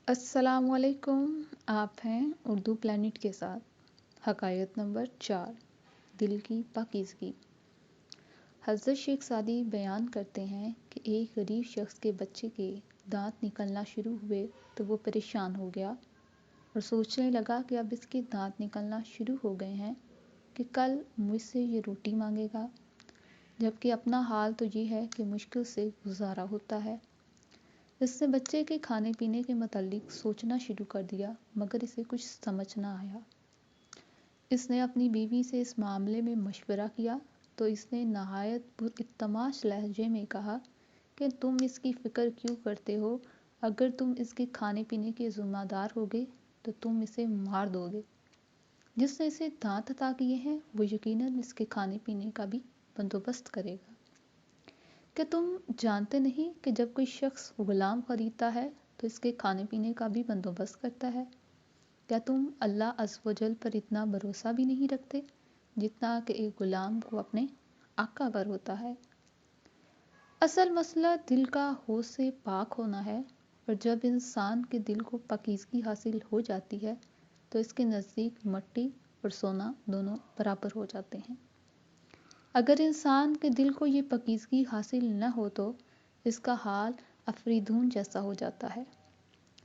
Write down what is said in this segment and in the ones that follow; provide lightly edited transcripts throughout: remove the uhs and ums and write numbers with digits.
السلام علیکم، آپ ہیں اردو پلانٹ کے ساتھ۔ حکایت نمبر 4، دل کی پاکیزگی۔ حضرت شیخ سعدی بیان کرتے ہیں کہ ایک غریب شخص کے بچے کے دانت نکلنا شروع ہوئے تو وہ پریشان ہو گیا اور سوچنے لگا کہ اب اس کے دانت نکلنا شروع ہو گئے ہیں کہ کل مجھ سے یہ روٹی مانگے گا، جبکہ اپنا حال تو یہ ہے کہ مشکل سے گزارا ہوتا ہے۔ اس نے بچے کے کھانے پینے کے متعلق سوچنا شروع کر دیا، مگر اسے کچھ سمجھ نہ آیا۔ اس نے اپنی بیوی سے اس معاملے میں مشورہ کیا تو اس نے نہایت پرالتماس لہجے میں کہا کہ تم اس کی فکر کیوں کرتے ہو؟ اگر تم اس کے کھانے پینے کے ذمہ دار ہوگے تو تم اسے مار دو گے۔ جس نے اسے دانت عطا کیے ہیں وہ یقیناً اس کے کھانے پینے کا بھی بندوبست کرے گا۔ کہ تم جانتے نہیں کہ جب کوئی شخص غلام خریدتا ہے تو اس کے کھانے پینے کا بھی بندوبست کرتا ہے؟ کیا تم اللہ عز و جل پر اتنا بھروسہ بھی نہیں رکھتے جتنا کہ ایک غلام کو اپنے آقا پر ہوتا ہے؟ اصل مسئلہ دل کا حوض سے پاک ہونا ہے، اور جب انسان کے دل کو پاکیزگی حاصل ہو جاتی ہے تو اس کے نزدیک مٹی اور سونا دونوں برابر ہو جاتے ہیں۔ اگر انسان کے دل کو یہ پاکیزگی حاصل نہ ہو تو اس کا حال افریدون جیسا ہو جاتا ہے،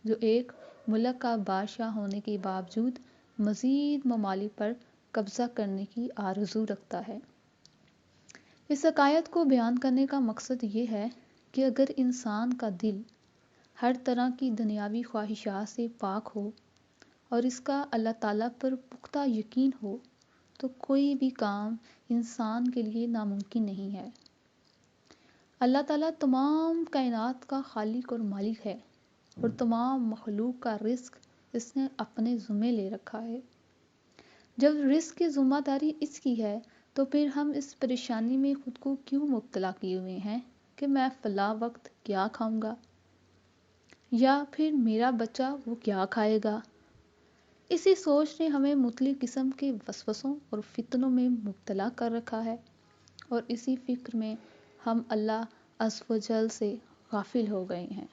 جو ایک ملک کا بادشاہ ہونے کے باوجود مزید ممالک پر قبضہ کرنے کی آرزو رکھتا ہے۔ اس حکایت کو بیان کرنے کا مقصد یہ ہے کہ اگر انسان کا دل ہر طرح کی دنیاوی خواہشات سے پاک ہو اور اس کا اللہ تعالیٰ پر پختہ یقین ہو تو کوئی بھی کام انسان کے لیے ناممکن نہیں ہے۔ اللہ تعالیٰ تمام کائنات کا خالق اور مالک ہے، اور تمام مخلوق کا رزق اس نے اپنے ذمے لے رکھا ہے۔ جب رزق کی ذمہ داری اس کی ہے تو پھر ہم اس پریشانی میں خود کو کیوں مبتلا کیے ہوئے ہیں کہ میں فلاں وقت کیا کھاؤں گا، یا پھر میرا بچہ وہ کیا کھائے گا۔ اسی سوچ نے ہمیں مختلف قسم کے وسوسوں اور فتنوں میں مبتلا کر رکھا ہے، اور اسی فکر میں ہم اللہ عز و جل سے غافل ہو گئے ہیں۔